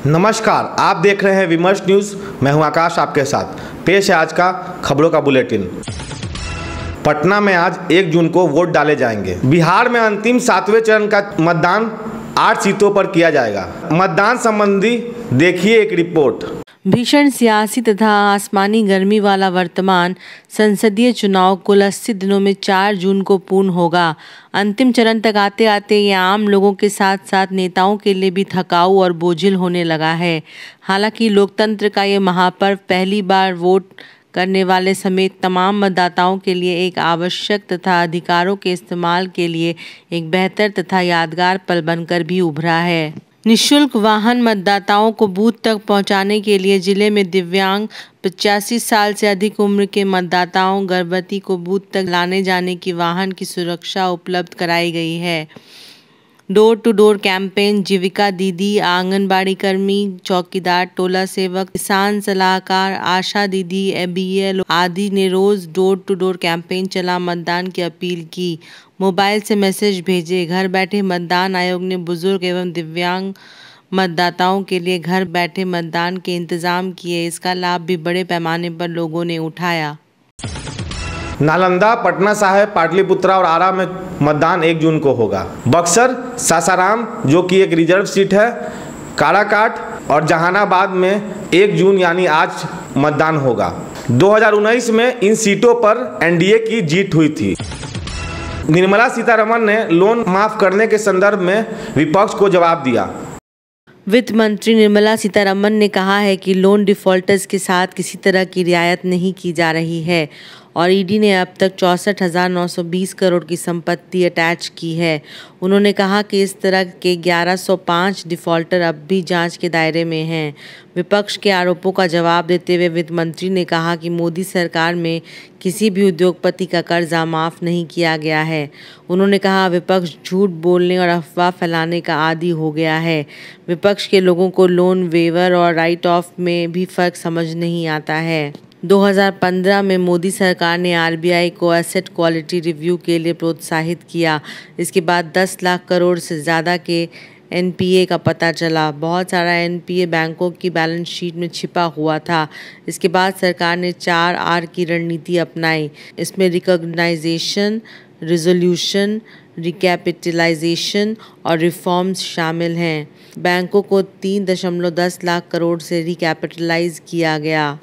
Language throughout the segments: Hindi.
नमस्कार, आप देख रहे हैं विमर्श न्यूज़। मैं हूं आकाश, आपके साथ पेश है आज का खबरों का बुलेटिन। पटना में आज 1 जून को वोट डाले जाएंगे। बिहार में अंतिम 7वें चरण का मतदान 8 सीटों पर किया जाएगा। मतदान संबंधी देखिए एक रिपोर्ट। भीषण सियासी तथा आसमानी गर्मी वाला वर्तमान संसदीय चुनाव कुल 80 दिनों में 4 जून को पूर्ण होगा। अंतिम चरण तक आते आते ये आम लोगों के साथ साथ नेताओं के लिए भी थकाऊ और बोझिल होने लगा है। हालांकि लोकतंत्र का ये महापर्व पहली बार वोट करने वाले समेत तमाम मतदाताओं के लिए एक आवश्यक तथा अधिकारों के इस्तेमाल के लिए एक बेहतर तथा यादगार पल बनकर भी उभरा है। निःशुल्क वाहन मतदाताओं को बूथ तक पहुंचाने के लिए जिले में दिव्यांग 85 साल से अधिक उम्र के मतदाताओं गर्भवती को बूथ तक लाने जाने की वाहन की सुरक्षा उपलब्ध कराई गई है। डोर टू डोर कैंपेन, जीविका दीदी, आंगनबाड़ी कर्मी, चौकीदार, टोला सेवक, किसान सलाहकार, आशा दीदी, BEL आदि ने रोज डोर टू डोर कैंपेन चला मतदान की अपील की। मोबाइल से मैसेज भेजे। घर बैठे मतदान आयोग ने बुजुर्ग एवं दिव्यांग मतदाताओं के लिए घर बैठे मतदान के इंतजाम किए। इसका लाभ भी बड़े पैमाने पर लोगों ने उठाया। नालंदा, पटना साहिब, पाटलिपुत्रा और आरा में मतदान 1 जून को होगा। बक्सर, सासाराम जो कि एक रिजर्व सीट है, काराकाट और जहानाबाद में 1 जून यानी आज मतदान होगा। 2019 में इन सीटों पर NDA की जीत हुई थी। निर्मला सीतारमण ने लोन माफ करने के संदर्भ में विपक्ष को जवाब दिया। वित्त मंत्री निर्मला सीतारमण ने कहा है कि लोन डिफॉल्टर्स के साथ किसी तरह की रियायत नहीं की जा रही है और ED ने अब तक 64,920 करोड़ की संपत्ति अटैच की है। उन्होंने कहा कि इस तरह के 1105 डिफॉल्टर अब भी जांच के दायरे में हैं। विपक्ष के आरोपों का जवाब देते हुए वित्त मंत्री ने कहा कि मोदी सरकार में किसी भी उद्योगपति का कर्जा माफ़ नहीं किया गया है। उन्होंने कहा विपक्ष झूठ बोलने और अफवाह फैलाने का आदी हो गया है। विपक्ष के लोगों को लोन वेवर और राइट ऑफ में भी फ़र्क समझ नहीं आता है। 2015 में मोदी सरकार ने RBI को एसेट क्वालिटी रिव्यू के लिए प्रोत्साहित किया। इसके बाद 10 लाख करोड़ से ज़्यादा के NPA का पता चला। बहुत सारा NPA बैंकों की बैलेंस शीट में छिपा हुआ था। इसके बाद सरकार ने 4R की रणनीति अपनाई। इसमें रिकॉग्नाइजेशन, रिजोल्यूशन, रिकैपिटलाइजेशन और रिफॉर्म्स शामिल हैं। बैंकों को 3.10 लाख करोड़ से रिकैपिटलाइज किया गया।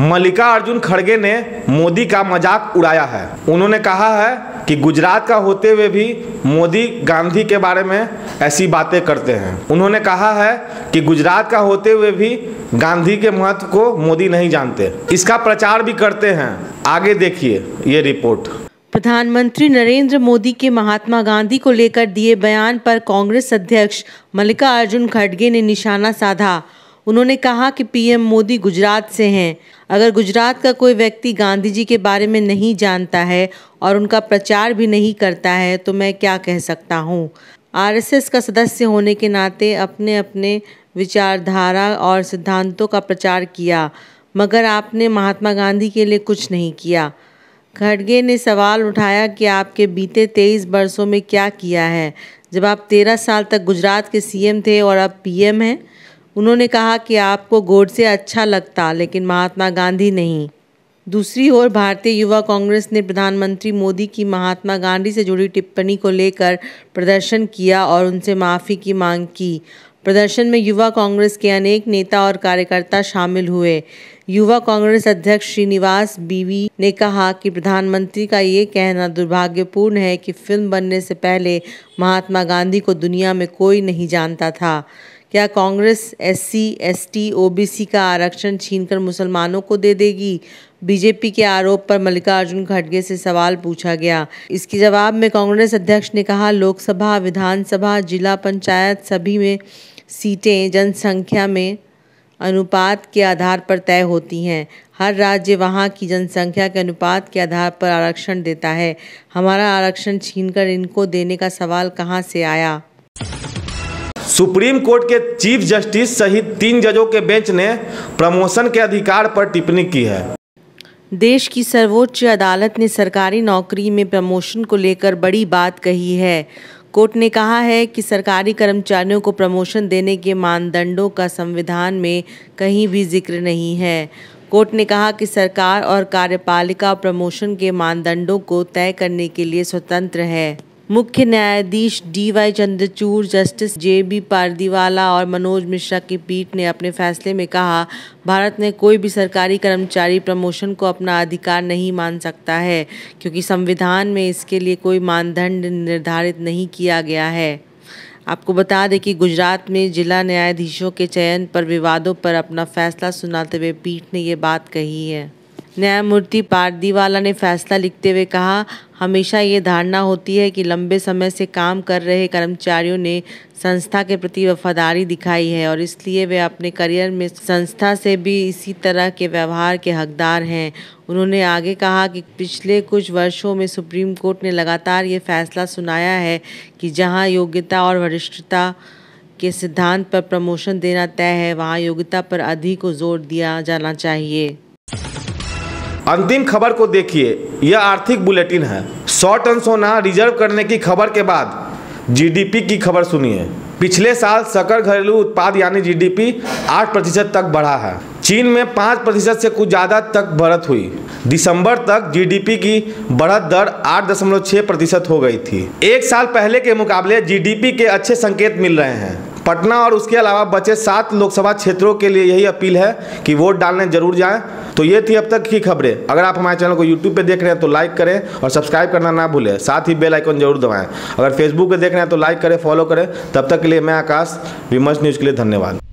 मल्लिकार्जुन खड़गे ने मोदी का मजाक उड़ाया है। उन्होंने कहा है कि गुजरात का होते हुए भी मोदी गांधी के बारे में ऐसी बातें करते हैं। उन्होंने कहा है कि गुजरात का होते हुए भी गांधी के महत्व को मोदी नहीं जानते, इसका प्रचार भी करते हैं। आगे देखिए ये रिपोर्ट। प्रधानमंत्री नरेंद्र मोदी के महात्मा गांधी को लेकर दिए बयान पर कांग्रेस अध्यक्ष मल्लिकार्जुन खड़गे ने निशाना साधा। उन्होंने कहा कि PM मोदी गुजरात से हैं। अगर गुजरात का कोई व्यक्ति गांधी जी के बारे में नहीं जानता है और उनका प्रचार भी नहीं करता है तो मैं क्या कह सकता हूँ। RSS का सदस्य होने के नाते अपने अपने विचारधारा और सिद्धांतों का प्रचार किया, मगर आपने महात्मा गांधी के लिए कुछ नहीं किया। खड़गे ने सवाल उठाया कि आपके बीते 23 वर्षों में क्या किया है, जब आप 13 साल तक गुजरात के CM थे और अब PM हैं। उन्होंने कहा कि आपको गोडसे अच्छा लगता लेकिन महात्मा गांधी नहीं। दूसरी ओर भारतीय युवा कांग्रेस ने प्रधानमंत्री मोदी की महात्मा गांधी से जुड़ी टिप्पणी को लेकर प्रदर्शन किया और उनसे माफ़ी की मांग की। प्रदर्शन में युवा कांग्रेस के अनेक नेता और कार्यकर्ता शामिल हुए। युवा कांग्रेस अध्यक्ष श्रीनिवास BV ने कहा कि प्रधानमंत्री का ये कहना दुर्भाग्यपूर्ण है कि फिल्म बनने से पहले महात्मा गांधी को दुनिया में कोई नहीं जानता था। क्या कांग्रेस SC, ST, OBC का आरक्षण छीनकर मुसलमानों को दे देगी? बीजेपी के आरोप पर मल्लिकार्जुन खड़गे से सवाल पूछा गया। इसके जवाब में कांग्रेस अध्यक्ष ने कहा लोकसभा, विधानसभा, जिला पंचायत सभी में सीटें जनसंख्या में अनुपात के आधार पर तय होती हैं। हर राज्य वहाँ की जनसंख्या के अनुपात के आधार पर आरक्षण देता है। हमारा आरक्षण छीनकर इनको देने का सवाल कहाँ से आया? सुप्रीम कोर्ट के चीफ जस्टिस सहित 3 जजों के बेंच ने प्रमोशन के अधिकार पर टिप्पणी की है। देश की सर्वोच्च अदालत ने सरकारी नौकरी में प्रमोशन को लेकर बड़ी बात कही है। कोर्ट ने कहा है कि सरकारी कर्मचारियों को प्रमोशन देने के मानदंडों का संविधान में कहीं भी जिक्र नहीं है। कोर्ट ने कहा कि सरकार और कार्यपालिका प्रमोशन के मानदंडों को तय करने के लिए स्वतंत्र है। मुख्य न्यायाधीश DY Chandrachud, justice JB Pardiwala और मनोज मिश्रा की पीठ ने अपने फैसले में कहा, भारत में कोई भी सरकारी कर्मचारी प्रमोशन को अपना अधिकार नहीं मान सकता है, क्योंकि संविधान में इसके लिए कोई मानदंड निर्धारित नहीं किया गया है। आपको बता दें कि गुजरात में जिला न्यायाधीशों के चयन पर विवादों पर अपना फैसला सुनाते हुए पीठ ने ये बात कही है। न्यायमूर्ति पारदीवाला ने फैसला लिखते हुए कहा, हमेशा ये धारणा होती है कि लंबे समय से काम कर रहे कर्मचारियों ने संस्था के प्रति वफादारी दिखाई है और इसलिए वे अपने करियर में संस्था से भी इसी तरह के व्यवहार के हकदार हैं। उन्होंने आगे कहा कि पिछले कुछ वर्षों में सुप्रीम कोर्ट ने लगातार ये फैसला सुनाया है कि जहां योग्यता और वरिष्ठता के सिद्धांत पर प्रमोशन देना तय है, वहां योग्यता पर अधिक जोर दिया जाना चाहिए। अंतिम खबर को देखिए, यह आर्थिक बुलेटिन है। 100 टन सोना रिजर्व करने की खबर के बाद जीडीपी की खबर सुनिए। पिछले साल सकल घरेलू उत्पाद यानी जीडीपी 8% तक बढ़ा है। चीन में 5% से कुछ ज़्यादा तक बढ़त हुई। दिसंबर तक जीडीपी की बढ़त दर 8.6% हो गई थी। एक साल पहले के मुकाबले जीडीपी के अच्छे संकेत मिल रहे हैं। पटना और उसके अलावा बचे 7 लोकसभा क्षेत्रों के लिए यही अपील है कि वोट डालने जरूर जाएं। तो ये थी अब तक की खबरें। अगर आप हमारे चैनल को यूट्यूब पे देख रहे हैं तो लाइक करें और सब्सक्राइब करना ना भूलें। साथ ही बेल आइकन जरूर दबाएं। अगर फेसबुक पे देख रहे हैं तो लाइक करें, फॉलो करें। तब तक के लिए मैं आकाश, विमर्श न्यूज़ के लिए धन्यवाद।